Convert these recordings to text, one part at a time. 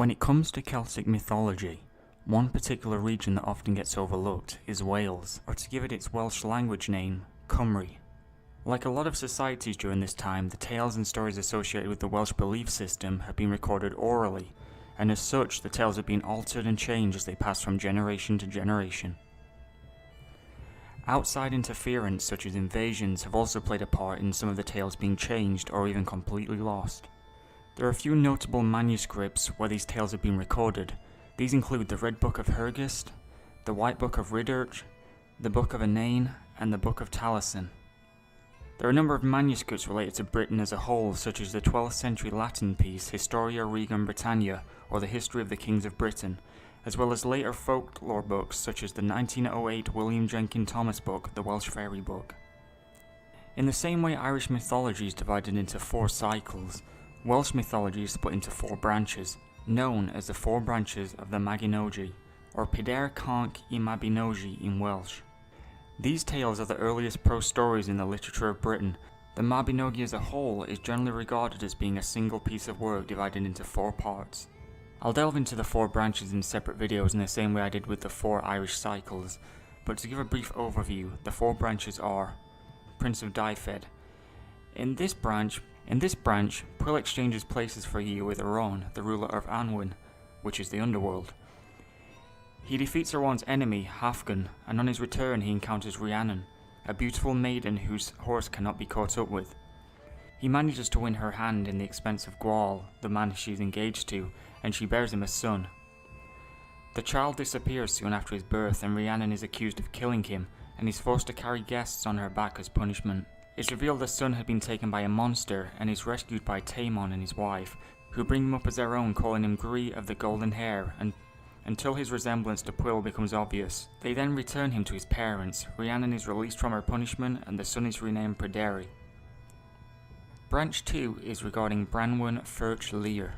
When it comes to Celtic mythology, one particular region that often gets overlooked is Wales, or to give it its Welsh language name, Cymru. Like a lot of societies during this time, the tales and stories associated with the Welsh belief system have been recorded orally, and as such the tales have been altered and changed as they pass from generation to generation. Outside interference such as invasions have also played a part in some of the tales being changed or even completely lost. There are a few notable manuscripts where these tales have been recorded. These include the Red Book of Hergest, the White Book of Ridert, the Book of Anain, and the Book of Taliesin. There are a number of manuscripts related to Britain as a whole, such as the 12th century Latin piece Historia Regum Britannia, or the History of the Kings of Britain, as well as later folklore books such as the 1908 William Jenkin Thomas book, the Welsh Fairy Book. In the same way Irish mythology is divided into 4 cycles, Welsh mythology is split into 4 branches, known as the 4 branches of the Mabinogi, or Pedair Conch I Mabinogi in Welsh. These tales are the earliest prose stories in the literature of Britain. The Mabinogi as a whole is generally regarded as being a single piece of work divided into 4 parts. I'll delve into the 4 branches in separate videos in the same way I did with the 4 Irish cycles, but to give a brief overview, the 4 branches are Prince of Dyfed. In this branch, Pwyll exchanges places for a year with Aron, the ruler of Anwen, which is the underworld. He defeats Aron's enemy, Hafgun, and on his return he encounters Rhiannon, a beautiful maiden whose horse cannot be caught up with. He manages to win her hand in the expense of Gwawl, the man she is engaged to, and she bears him a son. The child disappears soon after his birth, and Rhiannon is accused of killing him, and is forced to carry guests on her back as punishment. It's revealed the son had been taken by a monster and is rescued by Taimon and his wife, who bring him up as their own, calling him Gree of the Golden Hair, until his resemblance to Pwyll becomes obvious. They then return him to his parents. Rhiannon is released from her punishment and the son is renamed Pryderi. Branch 2 is regarding Bronwyn Fyrch Lear.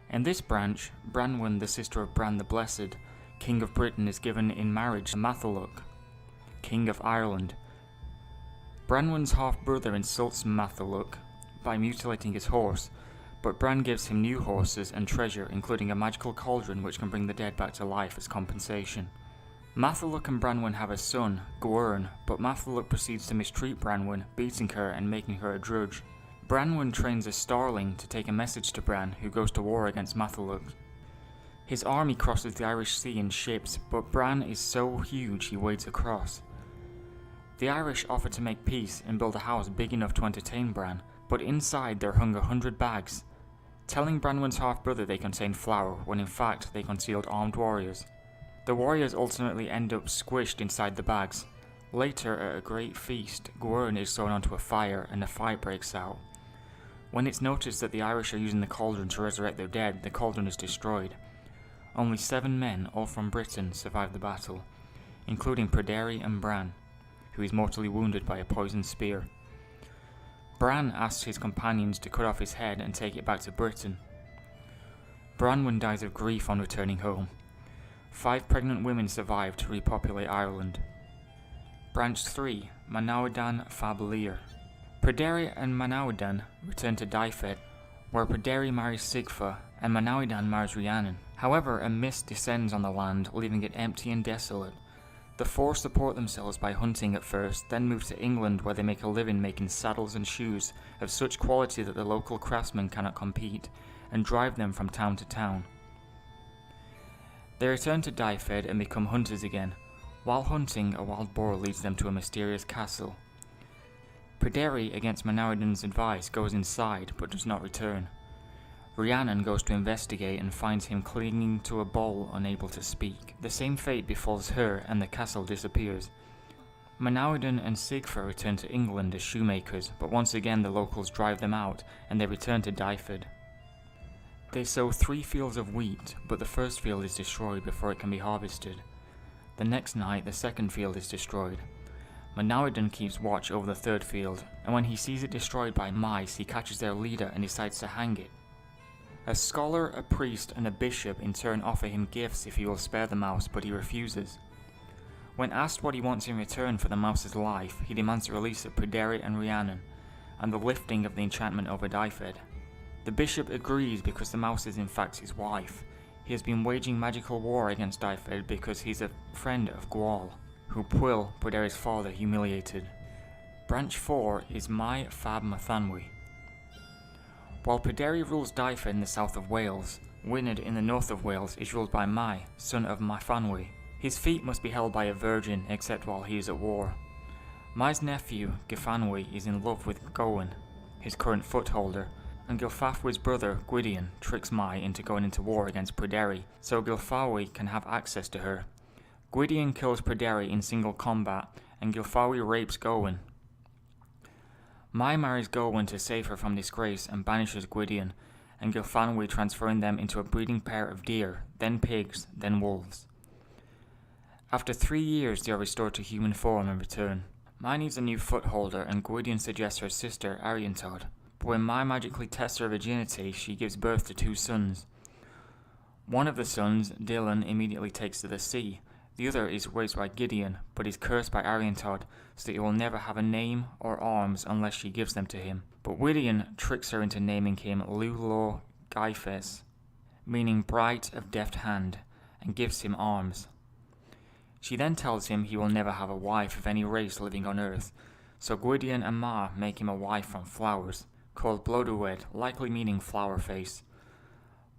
In this branch, Bronwyn, the sister of Bran the Blessed, King of Britain, is given in marriage to Matholwch, King of Ireland. Bronwyn's half-brother insults Matholwch by mutilating his horse, but Bran gives him new horses and treasure, including a magical cauldron which can bring the dead back to life as compensation. Matholwch and Bronwyn have a son, Gwern, but Matholwch proceeds to mistreat Bronwyn, beating her and making her a drudge. Bronwyn trains a starling to take a message to Bran, who goes to war against Matholwch. His army crosses the Irish Sea in ships, but Bran is so huge he wades across. The Irish offer to make peace and build a house big enough to entertain Bran, but inside there hung 100 bags, telling Bronwyn's half-brother they contained flour, when in fact they concealed armed warriors. The warriors ultimately end up squished inside the bags. Later, at a great feast, Gwern is thrown onto a fire and a fight breaks out. When it's noticed that the Irish are using the cauldron to resurrect their dead, the cauldron is destroyed. Only 7 men, all from Britain, survive the battle, including Pryderi and Bran, who is mortally wounded by a poisoned spear. Bran asks his companions to cut off his head and take it back to Britain. Bronwyn dies of grief on returning home. 5 pregnant women survive to repopulate Ireland. Branch 3, Manawydan fab Lear. Pryderi and Manawydan return to Dyfed, where Pryderi marries Sigfa and Manawydan marries Rhiannon. However, a mist descends on the land, leaving it empty and desolate. The 4 support themselves by hunting at first, then move to England where they make a living making saddles and shoes of such quality that the local craftsmen cannot compete, and drive them from town to town. They return to Dyfed and become hunters again. While hunting, a wild boar leads them to a mysterious castle. Pryderi, against Manawydan's advice, goes inside but does not return. Rhiannon goes to investigate and finds him clinging to a bowl, unable to speak. The same fate befalls her and the castle disappears. Manawydan and Sigfa return to England as shoemakers, but once again the locals drive them out and they return to Dyfed. They sow 3 fields of wheat, but the first field is destroyed before it can be harvested. The next night the second field is destroyed. Manawydan keeps watch over the third field, and when he sees it destroyed by mice he catches their leader and decides to hang it. A scholar, a priest, and a bishop in turn offer him gifts if he will spare the mouse, but he refuses. When asked what he wants in return for the mouse's life, he demands the release of Pryderi and Rhiannon, and the lifting of the enchantment over Dyfed. The bishop agrees because the mouse is in fact his wife. He has been waging magical war against Dyfed because he's a friend of Gwal, who Pwyll, Pryderi's father, humiliated. Branch 4 is Mai Fab Mathanwy. While Pryderi rules Dyfed in the south of Wales, Wynedd in the north of Wales is ruled by Mai, son of Mathanwy. His feet must be held by a virgin except while he is at war. Mai's nephew, Gyfanwy, is in love with Gowan, his current footholder, and Gylfafwy's brother, Gwydion, tricks Mai into going into war against Pryderi, so Gylfawwy can have access to her. Gwydion kills Pryderi in single combat, and Gylfawwy rapes Gowan. Mai marries Gowan to save her from disgrace and banishes Gwydion, and Gylfanwy transferring them into a breeding pair of deer, then pigs, then wolves. After 3 years they are restored to human form and return. Mai needs a new footholder and Gwydion suggests her sister Ariantod, but when Mai magically tests her virginity she gives birth to 2 sons. One of the sons, Dylan, immediately takes to the sea. The other is raised by Gideon, but is cursed by Ariantod, so that he will never have a name or arms unless she gives them to him. But Gwydion tricks her into naming him Lulor Gaifes, meaning bright of deft hand, and gives him arms. She then tells him he will never have a wife of any race living on earth, so Gwydion and Ma make him a wife from flowers, called Blodeuwedd, likely meaning flower face.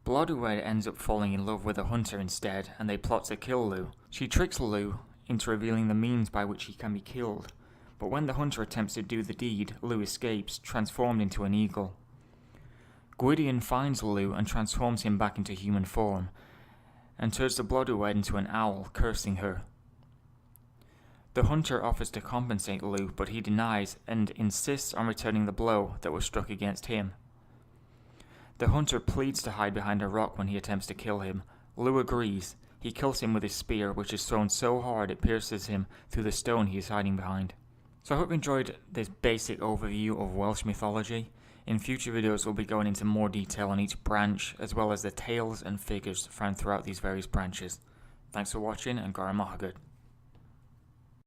Blodeuwedd ends up falling in love with a hunter instead, and they plot to kill Lugh. She tricks Lugh into revealing the means by which he can be killed, but when the hunter attempts to do the deed, Lugh escapes, transformed into an eagle. Gwydion finds Lugh and transforms him back into human form, and turns the Blodeuwedd into an owl, cursing her. The hunter offers to compensate Lugh, but he denies and insists on returning the blow that was struck against him. The hunter pleads to hide behind a rock when he attempts to kill him. Lugh agrees. He kills him with his spear, which is thrown so hard it pierces him through the stone he is hiding behind. So I hope you enjoyed this basic overview of Welsh mythology. In future videos we'll be going into more detail on each branch, as well as the tales and figures found throughout these various branches. Thanks for watching, and Gara Mahagad.